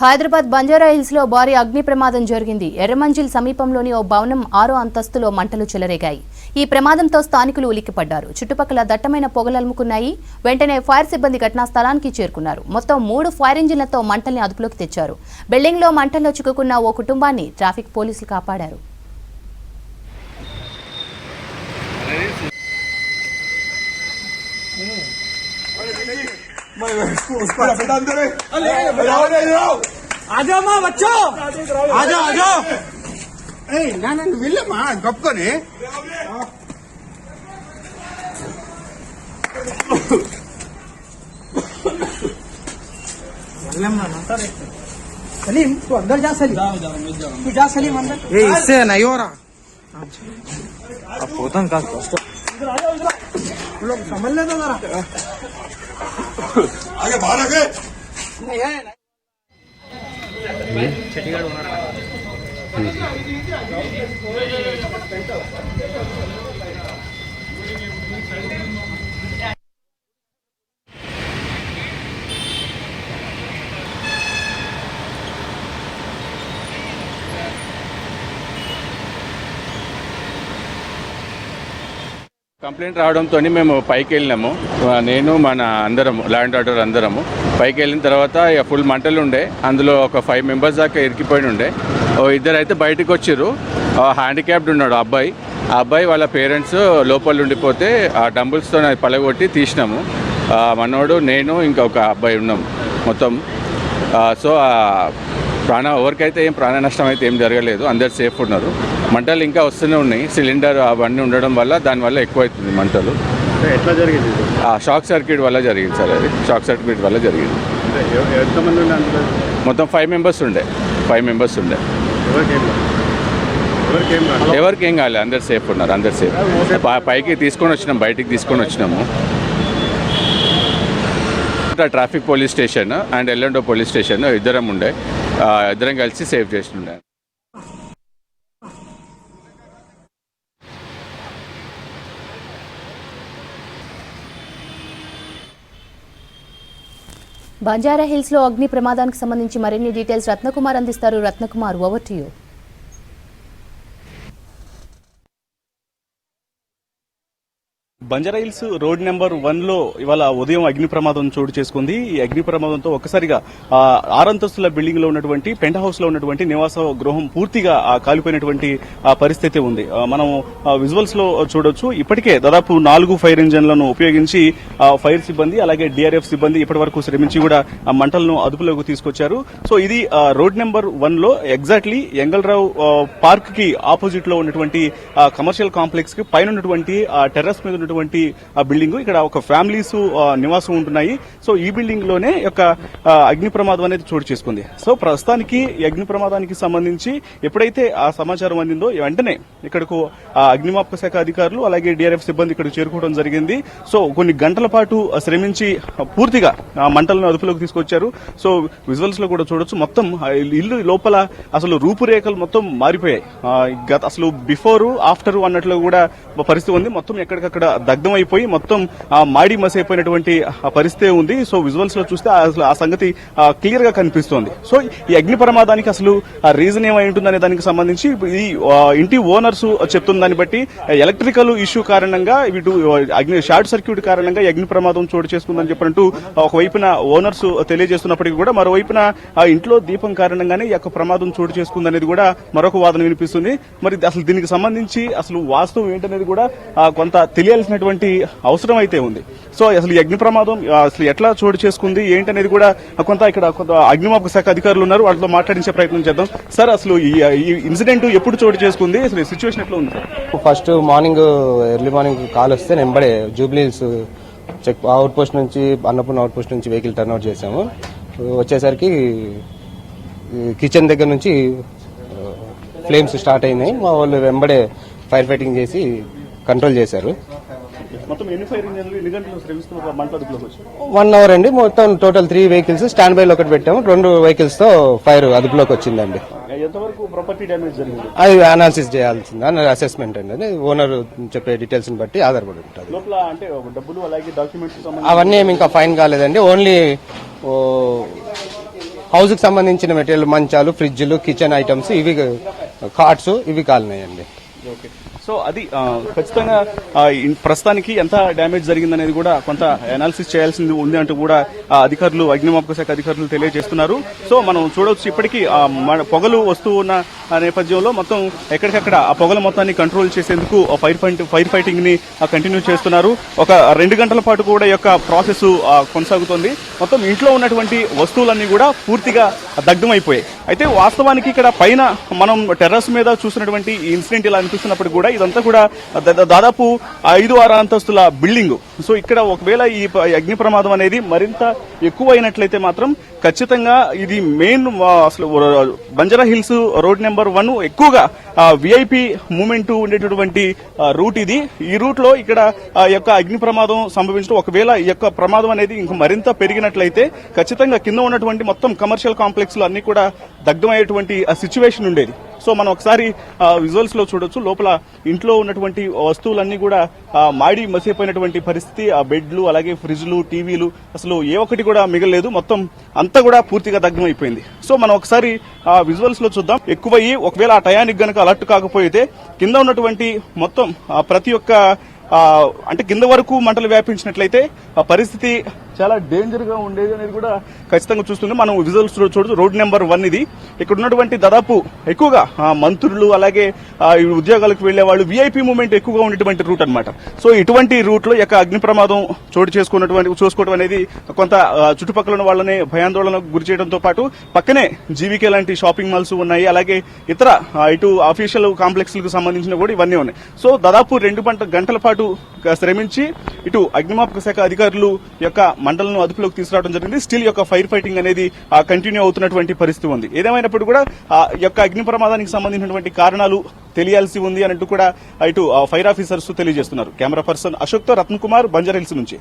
హైదరాబాద్ బంజారాహిల్స్ లో భారీ అగ్ని ప్రమాదం జరిగింది. ఎర్రమంజిల్ సమీపంలోని ఓ భవనం 6వ అంతస్తులో మంటలు చెలరేగాయి. ఈ ప్రమాదంతో స్థానికులు ఉలిక్కిపడ్డారు. చుట్టుపక్కల దట్టమైన పొగలలుముకున్నాయి. వెంటనే ఫైర్ సిబ్బంది ఘటనా స్థలానికి చేరుకున్నారు. మొత్తం 3 ఫైర్ ఇంజిన్లతో మంటల్ని అదుపులోకి తెచ్చారు. బిల్డింగ్ లో మంటల్లో చిక్కుకున్న ఓ కుటుంబాన్ని ట్రాఫిక్ పోలీసులు కాపాడారు. आजा माँ बच्चों आजा आजा ना मिले माँ गप कने सलीम तू अंदर जा सलीम तू जा सलीम अंदर इससे नहीं हो रहा अब पोतन का लोग संभल लेना जरा आगे बाहर आगे కంప్లైంట్ రావడంతో మేము పైకి వెళ్ళినాము. నేను మన అందరం లా అండ్ ఆర్డర్ అందరము పైకి వెళ్ళిన తర్వాత ఇక ఫుల్ మంటలు ఉండే. అందులో ఒక 5 మెంబర్స్ దాకా ఇరికిపోయి ఉండే. ఇద్దరు అయితే బయటకు వచ్చారు. హ్యాండిక్యాప్డ్ ఉన్నాడు అబ్బాయి. ఆ అబ్బాయి వాళ్ళ పేరెంట్స్ లోపల ఉండిపోతే ఆ డంబుల్స్తో పలగొట్టి తీసినాము. మనోడు నేను ఇంకా ఒక అబ్బాయి ఉన్నాము మొత్తం. సో ఎవరికైతే ఏం ప్రాణ నష్టం అయితే ఏం జరగలేదు. అందరు సేఫ్ ఉన్నారు. మంటలు ఇంకా వస్తూనే ఉన్నాయి. సిలిండర్ అవన్నీ ఉండడం వల్ల దానివల్ల ఎక్కువ అవుతుంది మంటలు. ఎట్లా జరిగింది? షాక్ సర్క్యూట్ వల్ల జరిగింది సార్. అది షాక్ సర్క్యూట్ వల్ల జరిగింది. ఎంతమంది ఉండే అందులో? మొత్తం 5 మెంబర్స్ ఉండే. ఎవరికి ఏం కాలేదు. అందరు సేఫ్ ఉన్నారు. అందరు సేఫ్. పైకి తీసుకొని వచ్చినాం, బయటికి తీసుకొని వచ్చినాము. ట్రాఫిక్ పోలీస్ స్టేషన్ అండ్ ఎల్లండో పోలీస్ స్టేషన్ ఇద్దరం ఉండే. ఇద్దరం కలిసి సేవ్ చేస్తుండే. బంజారాహిల్స్ లో అగ్ని ప్రమాదానికి సంబంధించి మరిన్ని డీటెయిల్స్ రత్నకుమార్ అందిస్తారు. Ratnakumar, over to you. Banjara Hills road number 1లో ఇవాళ ఉదయం అగ్ని ప్రమాదం చోటు చేసుకుంది. ఈ అగ్ని ప్రమాదంతో ఒక్కసారిగా 6 అంతస్తుల బిల్డింగ్ లో ఉన్నటువంటి పెంట్ హౌస్ లో ఉన్నటువంటి నివాస గృహం పూర్తిగా కాలిపోయినటువంటి పరిస్థితి ఉంది. మనం విజువల్స్ లో చూడొచ్చు. ఇప్పటికే దాదాపు 4 ఫైర్ ఇంజన్లను ఉపయోగించి ఫైర్ సిబ్బంది అలాగే డిఆర్ఎఫ్ సిబ్బంది ఇప్పటి వరకు శ్రమించి కూడా ఆ మంటలను అదుపులోకి తీసుకొచ్చారు. సో ఇది రోడ్ నెంబర్ 1లో ఎగ్జాక్ట్లీ ఎంగల్రావు పార్క్ కి ఆపోజిట్ లో ఉన్నటువంటి కమర్షియల్ కాంప్లెక్స్ కి పైన ఉన్నటువంటి టెర్రస్ మీద ఉన్నటువంటి బిల్డింగ్. ఇక్కడ ఒక ఫ్యామిలీస్ నివాసం ఉంటున్నాయి. సో ఈ బిల్డింగ్ లోనే యొక్క అగ్ని ప్రమాదం అనేది చోటు చేసుకుంది. సో ప్రస్తుతానికి ఈ అగ్ని ప్రమాదానికి సంబంధించి ఎప్పుడైతే ఆ సమాచారం అందిందో వెంటనే ఇక్కడకు అగ్నిమాపక శాఖ అధికారులు అలాగే డిఆర్ఎఫ్ సిబ్బంది ఇక్కడికి చేరుకోవడం జరిగింది. సో కొన్ని గంటల పాటు శ్రమించి పూర్తిగా మంటలను అదుపులోకి తీసుకొచ్చారు. సో విజువల్స్ లో కూడా చూడొచ్చు. మొత్తం ఇల్లు లోపల అసలు రూపురేఖలు మొత్తం మారిపోయాయి. అసలు బిఫోర్ ఆఫ్టర్ అన్నట్లు కూడా పరిస్థితి ఉంది. మొత్తం ఎక్కడికక్కడ దగ్ధం అయిపోయి మొత్తం మాడి మసైపోయినటువంటి పరిస్థితి ఉంది. సో విజువల్స్ లో చూస్తే అసలు ఆ సంగతి క్లియర్ గా కనిపిస్తోంది. సో ఈ అగ్ని ప్రమాదానికి అసలు రీజన్ ఏమై ఉంటుందనే దానికి సంబంధించి ఈ ఇంటి ఓనర్స్ చెప్తున్న దాన్ని బట్టి ఎలక్ట్రికల్ ఇష్యూ కారణంగా ఇటు షార్ట్ సర్క్యూట్ కారణంగా అగ్ని ప్రమాదం చోటు చేసుకుందని చెప్పినట్టు ఒకవైపున ఓనర్స్ తెలియజేస్తున్నప్పటికీ కూడా మరోవైపున ఆ ఇంట్లో దీపం కారణంగానే ఈ యొక్క ప్రమాదం చోటు చేసుకుందనేది కూడా మరొక వాదన వినిపిస్తుంది. మరి అసలు దీనికి సంబంధించి అసలు వాస్తవం ఏంటనేది కూడా కొంత తెలియాల్సినటువంటి అవసరం అయితే ఉంది. సో అసలు ఈ అగ్ని ప్రమాదం అసలు ఎట్లా చోటు చేసుకుంది ఏంటనేది కూడా కొంత ఇక్కడ అగ్నిమాపక శాఖ అధికారులు ఉన్నారు. వాళ్ళతో మాట్లాడించే ప్రయత్నం చేద్దాం. సార్ అసలు ఈ ఇన్సిడెంట్ ఎప్పుడు చోటు చేసుకుంది? అసలు సిచ్యువేషన్ ఎట్లా ఉంది? First morning early morning call వస్తే వెంబడే జూబ్లీహిల్స్ చెక్ అవుట్ పోస్ట్ నుంచి అన్నపూర్ణ అవుట్ పోస్ట్ నుంచి వెహికల్ టర్న్అవుట్ చేసాము. వచ్చేసరికి కిచెన్ దగ్గర నుంచి ఫ్లేమ్స్ స్టార్ట్ అయినాయి. మా వాళ్ళు వెంబడే ఫైర్ ఫైటింగ్ చేసి కంట్రోల్ చేశారు. మొత్తం ఎన్ని ఫైర్ ఇంజన్లు ఎన్ని గంటలు శ్రమిస్తున్న మంటలు అదుపులోకి వచ్చాయి? 1 అవర్ అండి. మొత్తం టోటల్ 3 వెహికల్స్ స్టాండ్ బై లో ఒకటి పెట్టాము. 2 వెహికల్స్ తో ఫైర్ అదుపులోకి వచ్చిందండి. ఎంతవరకు ప్రాపర్టీ డ్యామేజ్ జరిగింది? అది అనాలిసిస్ చేయాల్సింది అసెస్మెంట్ అండి. ఓనర్ చెప్పే డీటెయిల్స్ ని బట్టి ఆధారపడి ఉంటుంది. లోపల అంటే డబ్బులు అలాగే డాక్యుమెంట్స్ అవన్నీ ఏమి ఇంకా ఫైన్ కాలేదండి. ఓన్లీ హౌస్ కి సంబంధించిన మెటీరియల్ మంచాలు, ఫ్రిడ్జ్లు, కిచెన్ ఐటమ్స్, ఇవి కార్డ్స్ ఇవి కాలినాయండి. ఓకే. సో అది ఖచ్చితంగా ప్రస్తుతానికి ఎంత డ్యామేజ్ జరిగిందనేది కూడా కొంత అనాలిసిస్ చేయాల్సింది ఉంది అంటూ కూడా అధికారులు, అగ్నిమాపక శాఖ అధికారులు తెలియజేస్తున్నారు. సో మనం చూడవచ్చు ఇప్పటికీ పొగలు వస్తూ ఉన్న నేపథ్యంలో మొత్తం ఎక్కడికక్కడ ఆ పొగల మొత్తాన్ని కంట్రోల్ చేసేందుకు ఫైర్ ఫైటింగ్ ని కంటిన్యూ చేస్తున్నారు. ఒక 2 గంటల పాటు కూడా ఈ యొక్క ప్రాసెస్ కొనసాగుతోంది. మొత్తం ఇంట్లో ఉన్నటువంటి వస్తువులన్నీ కూడా పూర్తిగా దగ్ధమైపోయాయి. అయితే వాస్తవానికి ఇక్కడ పైన మనం టెర్రస్ మీద చూసినటువంటి ఈ ఇన్సిడెంట్ ఇలా అనిపిస్తున్నప్పుడు కూడా ఇదంతా కూడా దాదాపు 5-6 అంతస్తుల బిల్డింగ్. సో ఇక్కడ ఒకవేళ ఈ అగ్ని ప్రమాదం అనేది మరింత ఎక్కువైనట్లయితే మాత్రం ఖచ్చితంగా ఇది మెయిన్ అసలు బంజారా హిల్స్ రోడ్ నెంబర్ 1 ఎక్కువగా విఐపి మూవ్మెంట్ ఉండేటటువంటి రూట్ ఇది. ఈ రూట్ లో ఇక్కడ యొక్క అగ్ని ప్రమాదం సంభవించడం, ఒకవేళ ఈ యొక్క ప్రమాదం అనేది ఇంక మరింత పెరిగినట్లయితే ఖచ్చితంగా కింద ఉన్నటువంటి మొత్తం కమర్షియల్ కాంప్లెక్స్ లో అన్ని కూడా దగ్ధమయ్యేటువంటి సిచ్యువేషన్ ఉండేది. సో మనం ఒకసారి విజువల్స్ లో చూడొచ్చు. లోపల ఇంట్లో ఉన్నటువంటి వస్తువులన్నీ కూడా మాడి మసిపోయినటువంటి పరిస్థితి. ఆ బెడ్లు, అలాగే ఫ్రిడ్జ్లు, టీవీలు అసలు ఏ ఒక్కటి కూడా మిగలలేదు. మొత్తం అంతా కూడా పూర్తిగా దగ్ధమైపోయింది. సో మనం ఒకసారి విజువల్స్ లో చూద్దాం. ఎక్కువయ్యి ఒకవేళ ఆ టయానికి గనక అలర్ట్ కాకపోతే కింద ఉన్నటువంటి మొత్తం ప్రతి ఒక్క అంటే కింద వరకు మంటలు వ్యాపించినట్లయితే ఆ పరిస్థితి చాలా డేంజర్ గా ఉండేది అనేది కూడా ఖచ్చితంగా చూస్తుంది. మనం విజువల్స్ చూడొచ్చు. రోడ్ నెంబర్ 1 ఇది. ఇక్కడ ఉన్నటువంటి దాదాపు ఎక్కువగా మంత్రులు, అలాగే ఉద్యోగాలకు వెళ్లే వాళ్ళు, విఐపి మూవ్మెంట్ ఎక్కువగా ఉండేటువంటి రూట్ అన్నమాట. సో ఇటువంటి రూట్ లో యొక్క అగ్ని ప్రమాదం చోటు చూసుకోవడం అనేది కొంత చుట్టుపక్కల ఉన్న వాళ్ళని భయాందోళనకు గురి చేయడంతో పాటు పక్కనే జీవికే లాంటి షాపింగ్ మాల్స్ ఉన్నాయి, అలాగే ఇతర ఇటు అఫీషియల్ కాంప్లెక్స్ లకు సంబంధించిన కూడా ఇవన్నీ ఉన్నాయి. సో దాదాపు 2 గంటల పాటు శ్రమించి ఇటు అగ్నిమాపక శాఖ అధికారులు యొక్క మంటలను అదుపులోకి తీసుకురావడం జరిగింది. స్టిల్ యొక్క ఫైర్ ఫైటింగ్ అనేది కంటిన్యూ అవుతున్నటువంటి పరిస్థితి ఉంది. ఏదేమైనప్పుడు కూడా యొక్క అగ్ని ప్రమాదానికి సంబంధించినటువంటి కారణాలు తెలియాల్సి ఉంది అన్నట్టు కూడా ఇటు ఫైర్ ఆఫీసర్స్ తెలియజేస్తున్నారు. కెమెరా పర్సన్ అశోక్ తో రత్న కుమార్, బంజారా హిల్స్ నుంచి.